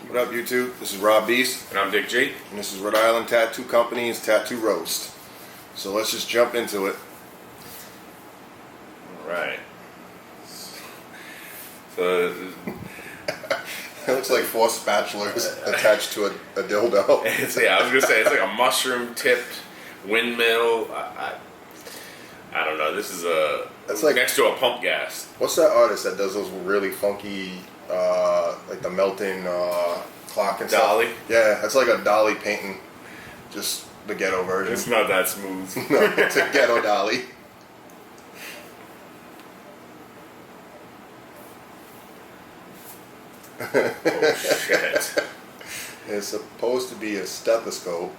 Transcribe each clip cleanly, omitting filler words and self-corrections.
What up, YouTube? This is Rob Beast. And I'm Dickgee. And this is Rhode Island Tattoo Company's Tattoo Roast. So let's just jump into it. Alright. So... It looks like 4 spatulas attached to a dildo. I was going to say, it's like a mushroom-tipped windmill. I don't know. This is it's like next to a pump gas. What's that artist that does those really funky, like the melting clock and stuff? Dali? Yeah, it's like a Dali painting, just the ghetto version. It's not that smooth. No, it's a ghetto Dali. Oh, shit. It's supposed to be a stethoscope,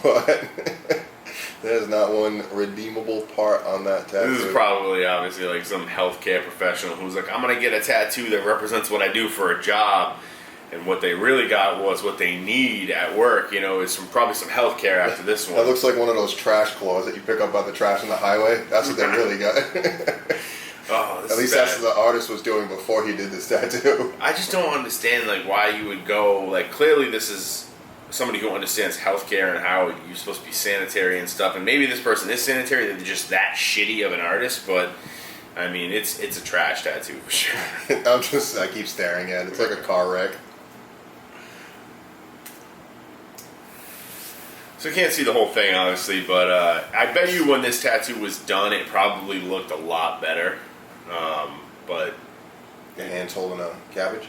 but there's not one redeemable part on that tattoo. This is probably, obviously, like some healthcare professional who's like, I'm going to get a tattoo that represents what I do for a job. And what they really got was what they need at work. You know, is probably some healthcare after this one. That looks like one of those trash claws that you pick up by the trash on the highway. That's what they really got. Oh, at least that's what the artist was doing before he did this tattoo. I just don't understand, like, why you would go, like, clearly this is somebody who understands healthcare and how you're supposed to be sanitary and stuff, and maybe this person is sanitary, they're just that shitty of an artist, but, I mean, it's a trash tattoo for sure. I keep staring at it. It's like a car wreck. So you can't see the whole thing, obviously, but I bet you when this tattoo was done, it probably looked a lot better. But your hand's holding a cabbage.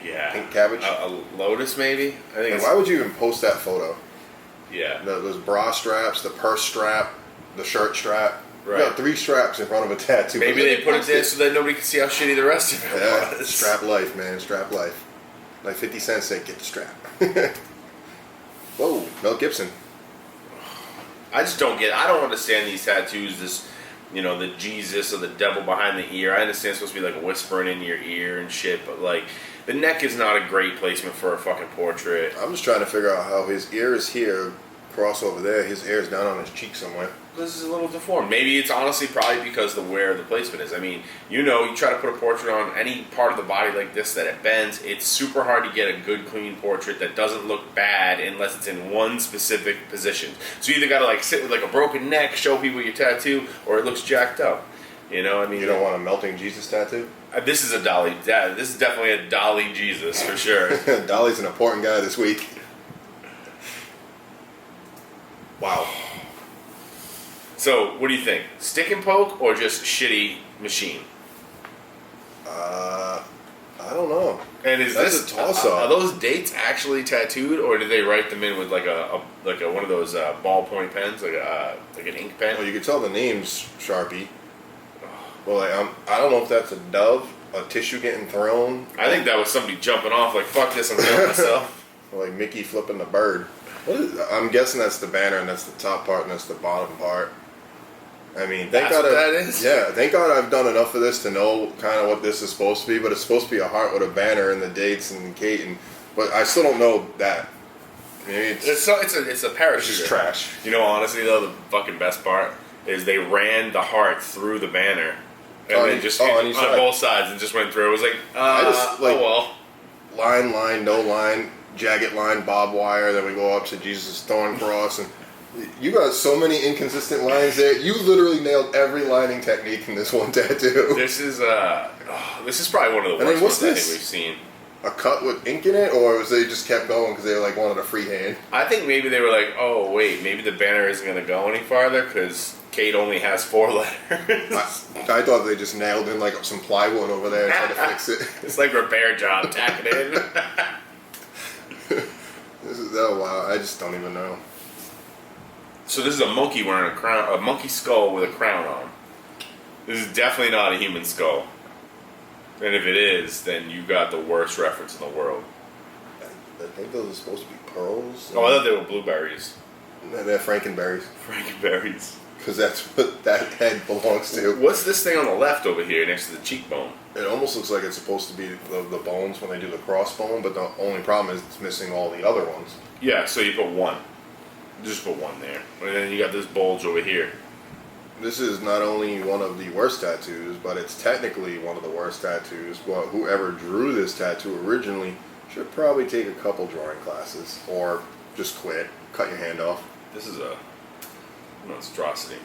Yeah, pink cabbage. A lotus, maybe. I think. And why would you even post that photo? Yeah, those bra straps, the purse strap, the shirt strap. Right. You got 3 straps in front of a tattoo. Maybe they put it there so that nobody could see how shitty the rest of it was. Strap life, man. Strap life. Like 50 Cent said, get the strap. Whoa, Mel Gibson. I just don't get. I don't understand these tattoos. This, you know, the Jesus or the devil behind the ear. I understand it's supposed to be like whispering in your ear and shit, but like the neck is not a great placement for a fucking portrait. I'm just trying to figure out how his ear is here, cross over there. His ear is down on his cheek somewhere. This is a little deformed. Maybe it's honestly probably because of where the placement is. I mean, you know, you try to put a portrait on any part of the body like this that it bends, it's super hard to get a good, clean portrait that doesn't look bad unless it's in one specific position. So you either got to like sit with like a broken neck, show people your tattoo, or it looks jacked up. You know, I mean, you don't want a melting Jesus tattoo? This is a Dali. Yeah, this is definitely a Dali Jesus for sure. Dali's an important guy this week. Wow. So, what do you think? Stick and poke or just shitty machine? I don't know. And is That's this a toss-up. Are those dates actually tattooed, or did they write them in with like a one of those ballpoint pens, like an ink pen? Well, you can tell the name's Sharpie. Well, like, I don't know if that's a dove, a tissue getting thrown. I think that was somebody jumping off, like fuck this, I'm killing myself. Or like Mickey flipping the bird. I'm guessing that's the banner, and that's the top part, and that's the bottom part. I mean, thank God that is? Yeah, thank God I've done enough of this to know kind of what this is supposed to be, but it's supposed to be a heart with a banner and the dates and Kate, but I still don't know that. Maybe it's a parachuter. It's just trash. You know, honestly though, the fucking best part is they ran the heart through the banner and then just on both sides and just went through. It was like, oh well. Line, no line, jagged line, barbed wire. Then we go up to Jesus' thorn cross and. You got so many inconsistent lines there. You literally nailed every lining technique in this one tattoo. This is probably one of the worst ones I think we've seen. A cut with ink in it, or was they just kept going because they like wanted a free hand? I think maybe they were like, oh wait, maybe the banner isn't going to go any farther because Kate only has 4 letters. I thought they just nailed in like some plywood over there and tried to fix it. It's like repair job, tack it in. Wow, I just don't even know. So this is a monkey wearing a crown, a monkey skull with a crown on. This is definitely not a human skull. And if it is, then you got the worst reference in the world. I think those are supposed to be pearls. Oh, I thought they were blueberries. They're Frankenberries. Frankenberries. Because that's what that head belongs to. What's this thing on the left over here next to the cheekbone? It almost looks like it's supposed to be the bones when they do the crossbone, but the only problem is it's missing all the other ones. Yeah, so you put one. Just put one there. And then you got this bulge over here. this is not only one of the worst tattoos, but it's technically one of the worst tattoos. But whoever drew this tattoo originally should probably take a couple drawing classes, or just quit, cut your hand off. This is a monstrosity.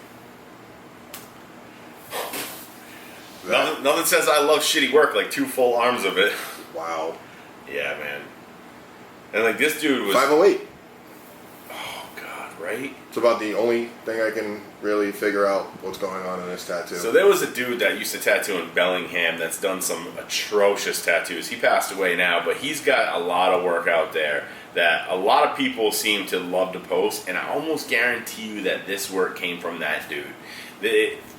Nothing says I love shitty work like 2 full arms of it. Wow. Yeah, man. And like this dude was 508. Oh god, right? It's about the only thing I can really figure out what's going on in this tattoo. So there was a dude that used to tattoo in Bellingham that's done some atrocious tattoos. He passed away now, but he's got a lot of work out there that a lot of people seem to love to post, and I almost guarantee you that this work came from that dude.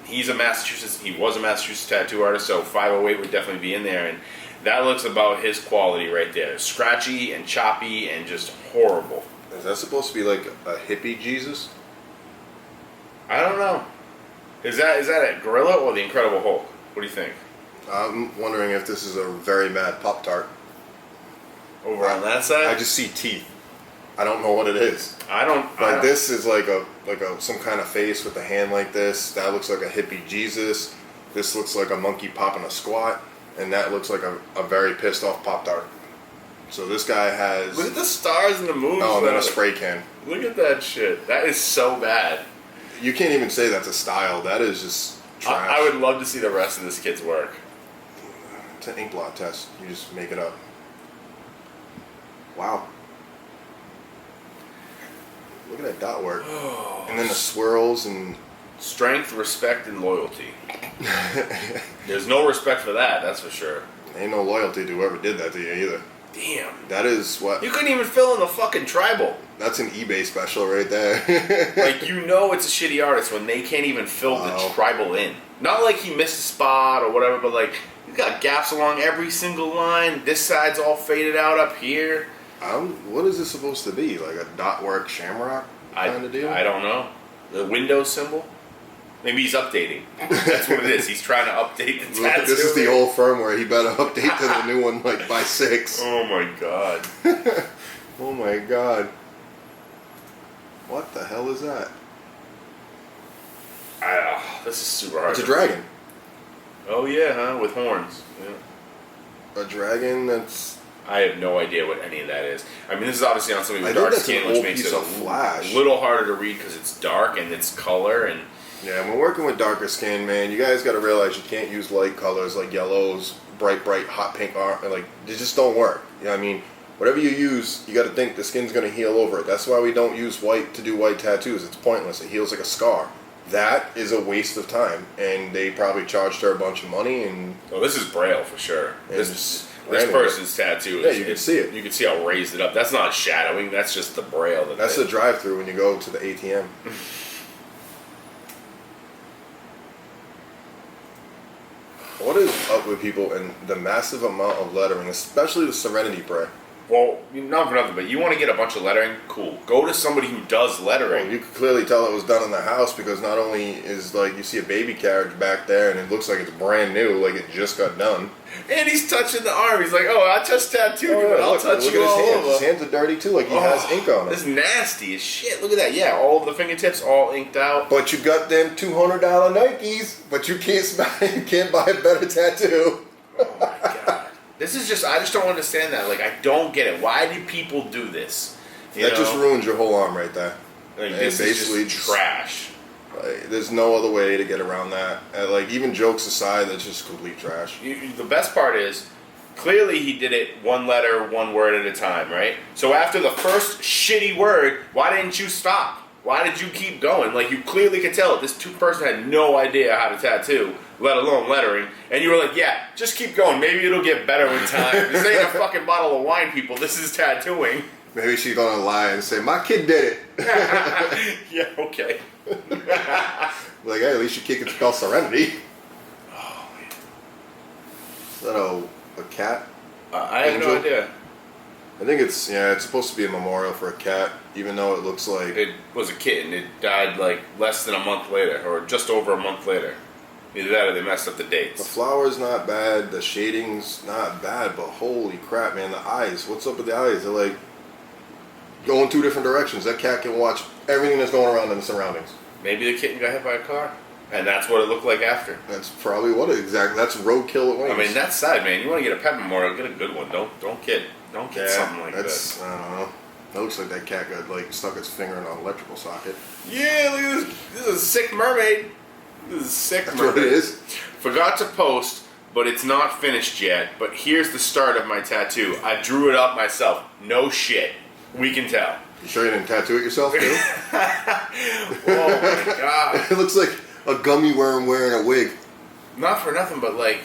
He was a Massachusetts tattoo artist, so 508 would definitely be in there, and that looks about his quality right there. Scratchy and choppy and just horrible. Is that supposed to be like a hippie Jesus? I don't know. Is that a gorilla or the Incredible Hulk? What do you think? I'm wondering if this is a very mad Pop-Tart. Over on that side? I just see teeth. I don't know what it is. This is like some kind of face with a hand like this. That looks like a hippie Jesus. This looks like a monkey popping a squat, and that looks like a very pissed off Pop-Tart. So this guy has. Look at the stars and the moon. Oh, and then a spray can. Look at that shit. That is so bad. You can't even say that's a style. That is just trash. I would love to see the rest of this kid's work. It's an ink blot test. You just make it up. Wow. Look at that dot work. Oh. And then the swirls and... Strength, respect, and loyalty. There's no respect for that, that's for sure. Ain't no loyalty to whoever did that to you either. Damn. That is what... You couldn't even fill in the fucking tribal. That's an eBay special right there. Like, you know it's a shitty artist when they can't even fill the tribal in. Not like he missed a spot or whatever, but like, he's got gaps along every single line. This side's all faded out up here. What is this supposed to be? Like a dot work shamrock kind of deal? I don't know. The Windows symbol? Maybe he's updating. That's what it is. He's trying to update the tattoo. This is the old firmware. He better update to the new one like by 6. Oh my god. Oh my god. What the hell is that? This is super hard. It's a dragon. Oh yeah, huh? With horns. Yeah. A dragon that's... I have no idea what any of that is. I mean, this is obviously on somebody with I think dark that's skin, an which old makes piece it of Flash. a little harder to read because it's dark and it's color. And yeah, when working with darker skin, man, you guys got to realize you can't use light colors like yellows, bright, hot pink, like they just don't work. You know what I mean? Whatever you use, you got to think the skin's going to heal over it. That's why we don't use white to do white tattoos. It's pointless. It heals like a scar. That is a waste of time, and they probably charged her a bunch of money. And this is Braille for sure. This person's tattoo. Yeah, you can see it. You can see how raised it up. That's not shadowing. That's just the Braille. That's the drive-through when you go to the ATM. What is up with people and the massive amount of lettering, especially the Serenity Prayer? Well, not for nothing, but you want to get a bunch of lettering? Cool. Go to somebody who does lettering. Well, you could clearly tell it was done in the house because not only is like you see a baby carriage back there and it looks like it's brand new, like it just got done. And he's touching the arm. He's like, "Oh, I just tattooed you, but I'll touch you all over." His hands are dirty too, like he has ink on them. This is nasty as shit. Look at that. Yeah, all of the fingertips all inked out. But you got them $200 Nikes, but you can't buy a better tattoo. Oh my god. This is just, I just don't understand that. Like, I don't get it. Why do people do this? That just ruins your whole arm right there. Like, this basically is just trash. Like, there's no other way to get around that. Like, even jokes aside, that's just complete trash. The best part is, clearly he did it one letter, one word at a time, right? So after the first shitty word, why didn't you stop? Why did you keep going? Like, you clearly could tell this person had no idea how to tattoo, let alone lettering. And you were like, yeah, just keep going. Maybe it'll get better with time. This ain't a fucking bottle of wine, people. This is tattooing. Maybe she's gonna lie and say, my kid did it. Yeah, okay. Like, hey, at least your kid can spell Serenity. Oh, man. Is that a cat? I have no idea. I think it's supposed to be a memorial for a cat, even though it looks like... It was a kitten. It died like less than a month later, or just over a month later. Either that or they messed up the dates. The flower's not bad, the shading's not bad, but holy crap, man, the eyes. What's up with the eyes? They're like going 2 different directions. That cat can watch everything that's going around in the surroundings. Maybe the kitten got hit by a car. And that's what it looked like after. That's probably what exactly. That's roadkill at Wings. I mean, that's sad, man. You want to get a pet memorial, get a good one. Don't get something like this. I don't know. That looks like that cat got like stuck its finger in an electrical socket. Yeah, look at this. This is a sick mermaid. This is a sick That's mermaid. what it is. Forgot to post, but it's not finished yet. But here's the start of my tattoo. I drew it up myself. No shit. We can tell. You sure you didn't tattoo it yourself too? Oh my god. It looks like a gummy worm wearing a wig. Not for nothing, but like,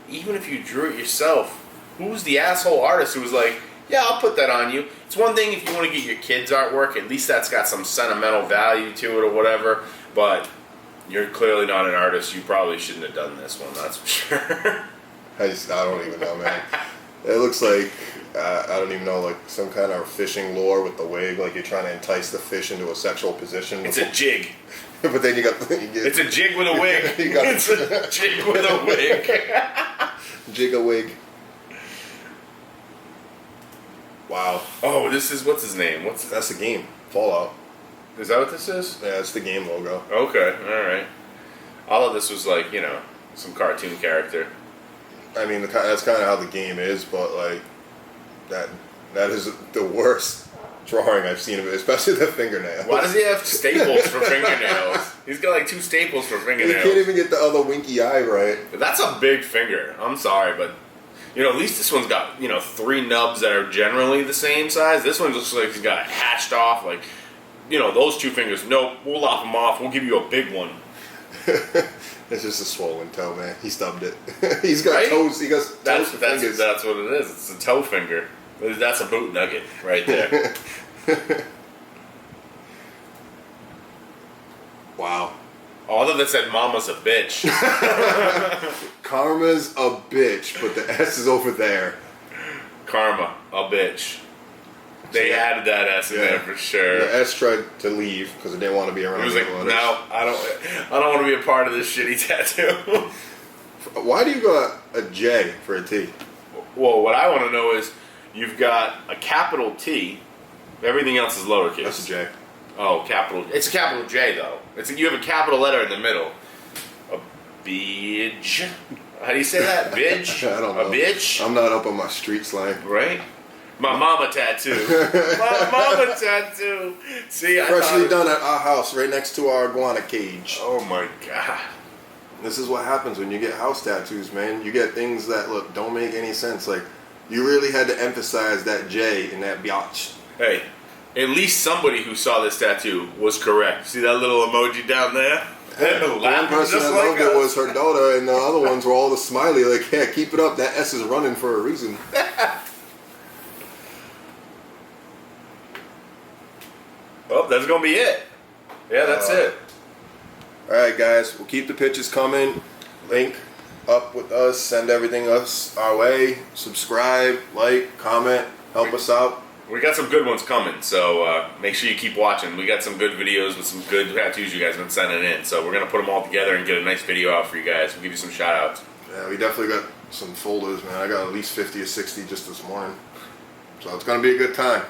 even if you drew it yourself, who's the asshole artist who was like, yeah, I'll put that on you? It's one thing if you want to get your kids' artwork, at least that's got some sentimental value to it or whatever, but you're clearly not an artist. You probably shouldn't have done this one, that's for sure. I don't even know, man. It looks like, I don't even know, like some kind of fishing lure with the wig, like you're trying to entice the fish into a sexual position. It's a jig. But then it's a jig with a wig. It's a jig with a wig. Jig a wig. Wow. Oh, this is, what's his name? That's the game. Fallout. Is that what this is? Yeah, it's the game logo. Okay, alright. I thought this was like, you know, some cartoon character. I mean, that's kind of how the game is, but like, that is the worst drawing I've seen of it, especially the fingernails. Why does he have staples for fingernails? He's got like 2 staples for fingernails. He can't even get the other winky eye right. That's a big finger. I'm sorry, but you know, at least this one's got, you know, 3 nubs that are generally the same size. This one looks like he's got it hatched off. Like, you know, those 2 fingers, nope, we'll lop them off. We'll give you a big one. It's just a swollen toe, man. He stubbed it. He's got toes. He got toes fingers. That's what it is. It's a toe finger. That's a boot nugget right there. Wow. Oh, I thought that said "Mama's a bitch." Karma's a bitch, but the S is over there. Karma, a bitch. They added that S in there for sure. The S tried to leave because it didn't want to be around. It was like, no, I don't want to be a part of this shitty tattoo. Why do you got a J for a T? Well, what I want to know is, you've got a capital T. Everything else is lowercase. That's a J. Oh, capital. It's a capital J though. You have a capital letter in the middle. A bitch. How do you say that? Bitch. I don't know. A bitch. I'm not up on my street slang. Right. My mama tattoo. My mama tattoo. See, freshly done at our house, right next to our iguana cage. Oh my god. This is what happens when you get house tattoos, man. You get things that don't make any sense. Like, you really had to emphasize that J in that biatch. Hey, at least somebody who saw this tattoo was correct. See that little emoji down there? The one person that loved it was her daughter, and the other ones were all the smiley. Like, yeah, keep it up. That S is running for a reason. Oh, that's gonna be it. Yeah, that's it. All right, guys. We'll keep the pictures coming. Link up with us. Send everything us our way. Subscribe, like, comment, help us out. We got some good ones coming, so make sure you keep watching. We got some good videos with some good tattoos you guys have been sending in, so we're going to put them all together and get a nice video out for you guys. We'll give you some shout-outs. Yeah, we definitely got some folders, man. I got at least 50 or 60 just this morning. So it's going to be a good time.